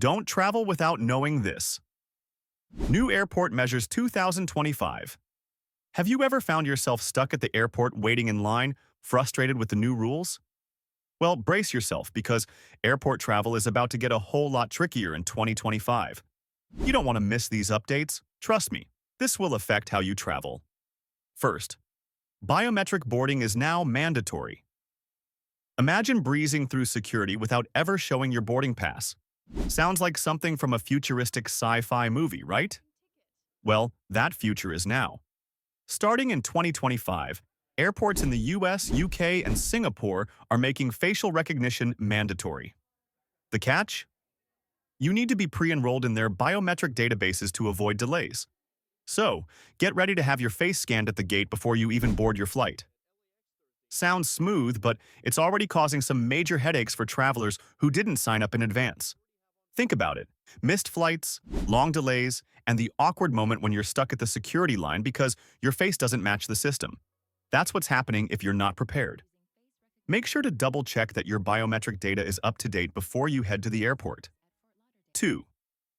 Don't travel without knowing this. New Airport Measures 2025. Have you ever found yourself stuck at the airport waiting in line, frustrated with the new rules? Well, brace yourself because airport travel is about to get a whole lot trickier in 2025. You don't want to miss these updates. Trust me, this will affect how you travel. First, biometric boarding is now mandatory. Imagine breezing through security without ever showing your boarding pass. Sounds like something from a futuristic sci-fi movie, right? Well, that future is now. Starting in 2025, airports in the US, UK, and Singapore are making facial recognition mandatory. The catch? You need to be pre-enrolled in their biometric databases to avoid delays. So, get ready to have your face scanned at the gate before you even board your flight. Sounds smooth, but it's already causing some major headaches for travelers who didn't sign up in advance. Think about it. Missed flights, long delays, and the awkward moment when you're stuck at the security line because your face doesn't match the system. That's what's happening if you're not prepared. Make sure to double-check that your biometric data is up to date before you head to the airport. 2.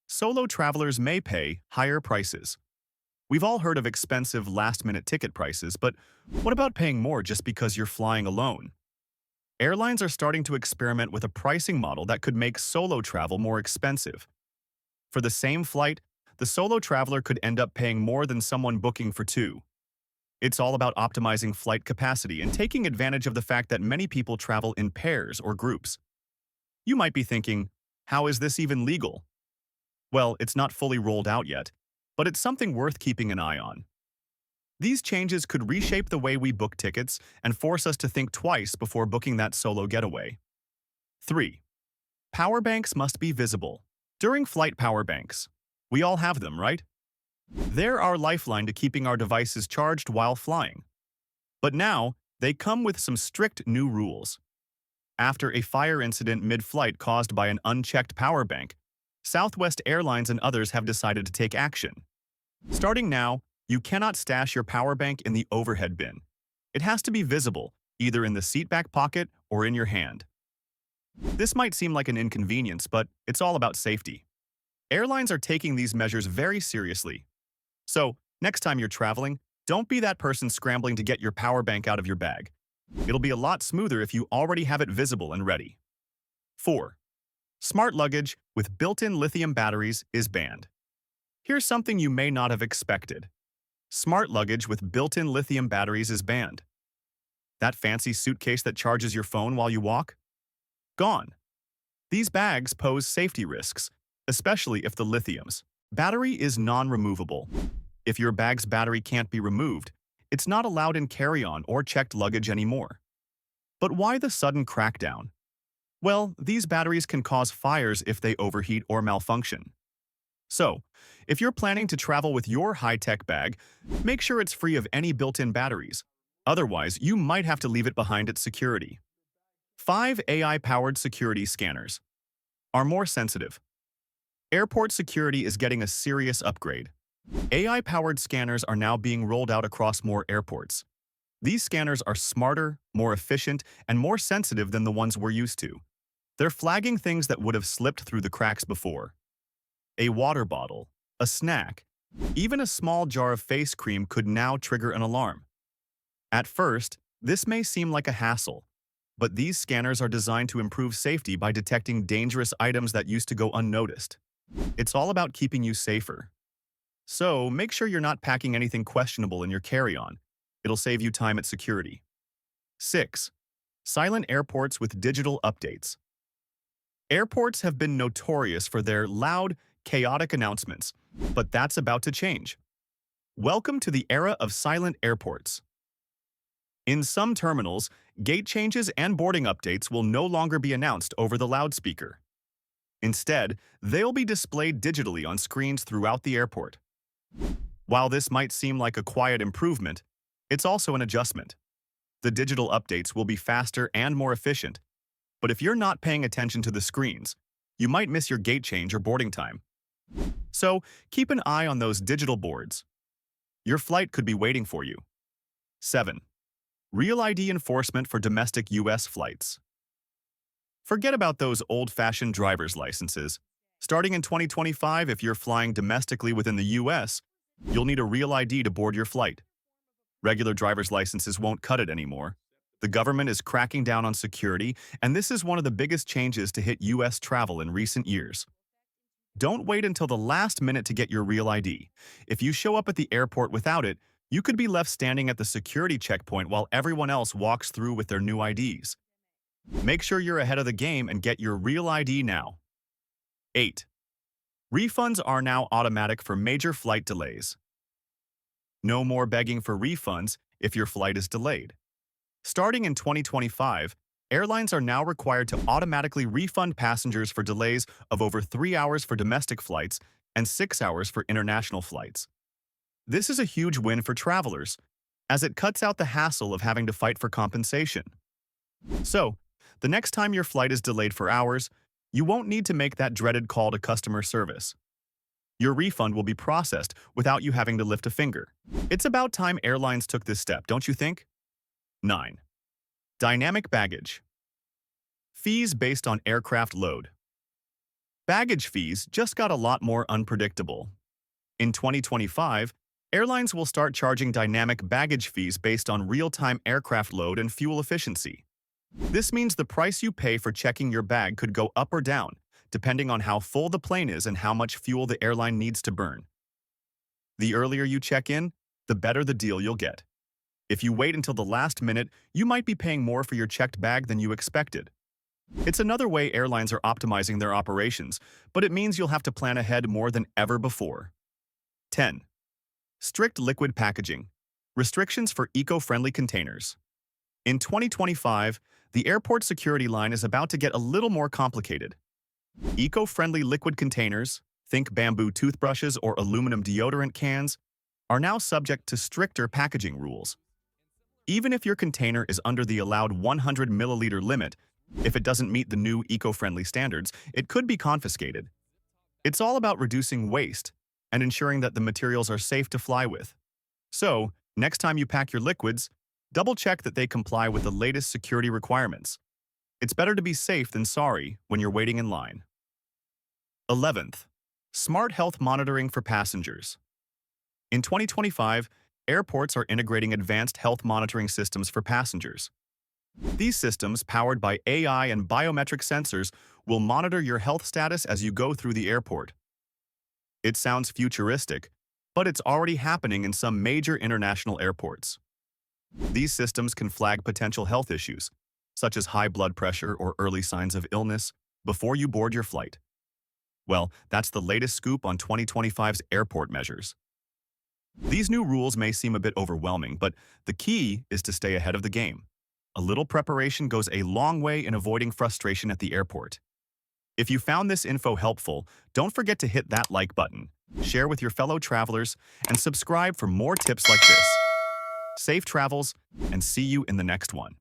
Solo travelers may pay higher prices. We've all heard of expensive last-minute ticket prices, but what about paying more just because you're flying alone? Airlines are starting to experiment with a pricing model that could make solo travel more expensive. For the same flight, the solo traveler could end up paying more than someone booking for two. It's all about optimizing flight capacity and taking advantage of the fact that many people travel in pairs or groups. You might be thinking, how is this even legal? Well, it's not fully rolled out yet, but it's something worth keeping an eye on. These changes could reshape the way we book tickets and force us to think twice before booking that solo getaway. 3. Power banks must be visible. During flight power banks, we all have them, right? They're our lifeline to keeping our devices charged while flying. But now, they come with some strict new rules. After a fire incident mid-flight caused by an unchecked power bank, Southwest Airlines and others have decided to take action. Starting now, you cannot stash your power bank in the overhead bin. It has to be visible, either in the seat back pocket or in your hand. This might seem like an inconvenience, but it's all about safety. Airlines are taking these measures very seriously. So, next time you're traveling, don't be that person scrambling to get your power bank out of your bag. It'll be a lot smoother if you already have it visible and ready. 4. Smart luggage with built-in lithium batteries is banned. Here's something you may not have expected. Smart luggage with built-in lithium batteries is banned. That fancy suitcase that charges your phone while you walk? Gone. These bags pose safety risks, especially if the lithium's battery is non-removable. If your bag's battery can't be removed, it's not allowed in carry-on or checked luggage anymore. But why the sudden crackdown? Well, these batteries can cause fires if they overheat or malfunction. So, if you're planning to travel with your high-tech bag, make sure it's free of any built-in batteries. Otherwise, you might have to leave it behind at security. 5 AI-powered security scanners are more sensitive. Airport security is getting a serious upgrade. AI-powered scanners are now being rolled out across more airports. These scanners are smarter, more efficient, and more sensitive than the ones we're used to. They're flagging things that would have slipped through the cracks before. A water bottle, a snack, even a small jar of face cream could now trigger an alarm. At first, this may seem like a hassle, but these scanners are designed to improve safety by detecting dangerous items that used to go unnoticed. It's all about keeping you safer. So, make sure you're not packing anything questionable in your carry-on. It'll save you time at security. 6. Silent airports with digital updates. Airports have been notorious for their loud, chaotic announcements, but that's about to change. Welcome to the era of silent airports. In some terminals, gate changes and boarding updates will no longer be announced over the loudspeaker. Instead, they'll be displayed digitally on screens throughout the airport. While this might seem like a quiet improvement, it's also an adjustment. The digital updates will be faster and more efficient, but if you're not paying attention to the screens, you might miss your gate change or boarding time. So, keep an eye on those digital boards. Your flight could be waiting for you. 7. Real ID enforcement for domestic U.S. flights. Forget about those old-fashioned driver's licenses. Starting in 2025, if you're flying domestically within the US, you'll need a real ID to board your flight. Regular driver's licenses won't cut it anymore. The government is cracking down on security, and this is one of the biggest changes to hit US travel in recent years. Don't wait until the last minute to get your real ID. If you show up at the airport without it, you could be left standing at the security checkpoint while everyone else walks through with their new IDs. Make sure you're ahead of the game and get your real ID now. 8. Refunds are now automatic for major flight delays. No more begging for refunds if your flight is delayed. Starting in 2025, airlines are now required to automatically refund passengers for delays of over 3 hours for domestic flights and 6 hours for international flights. This is a huge win for travelers, as it cuts out the hassle of having to fight for compensation. So, the next time your flight is delayed for hours, you won't need to make that dreaded call to customer service. Your refund will be processed without you having to lift a finger. It's about time airlines took this step, don't you think? 9. Dynamic baggage. Fees based on aircraft load. Baggage fees just got a lot more unpredictable. In 2025, airlines will start charging dynamic baggage fees based on real-time aircraft load and fuel efficiency. This means the price you pay for checking your bag could go up or down, depending on how full the plane is and how much fuel the airline needs to burn. The earlier you check in, the better the deal you'll get. If you wait until the last minute, you might be paying more for your checked bag than you expected. It's another way airlines are optimizing their operations, but it means you'll have to plan ahead more than ever before. 10. Strict liquid packaging. Restrictions for eco-friendly containers. In 2025, the airport security line is about to get a little more complicated. Eco-friendly liquid containers, think bamboo toothbrushes or aluminum deodorant cans, are now subject to stricter packaging rules. Even if your container is under the allowed 100 milliliter limit, if it doesn't meet the new eco-friendly standards, it could be confiscated. It's all about reducing waste and ensuring that the materials are safe to fly with. So, next time you pack your liquids, double-check that they comply with the latest security requirements. It's better to be safe than sorry when you're waiting in line. 11th. Smart health monitoring for passengers. In 2025, airports are integrating advanced health monitoring systems for passengers. These systems, powered by AI and biometric sensors, will monitor your health status as you go through the airport. It sounds futuristic, but it's already happening in some major international airports. These systems can flag potential health issues, such as high blood pressure or early signs of illness, before you board your flight. Well, that's the latest scoop on 2025's airport measures. These new rules may seem a bit overwhelming, but the key is to stay ahead of the game. A little preparation goes a long way in avoiding frustration at the airport. If you found this info helpful, don't forget to hit that like button, share with your fellow travelers, and subscribe for more tips like this. Safe travels, and see you in the next one.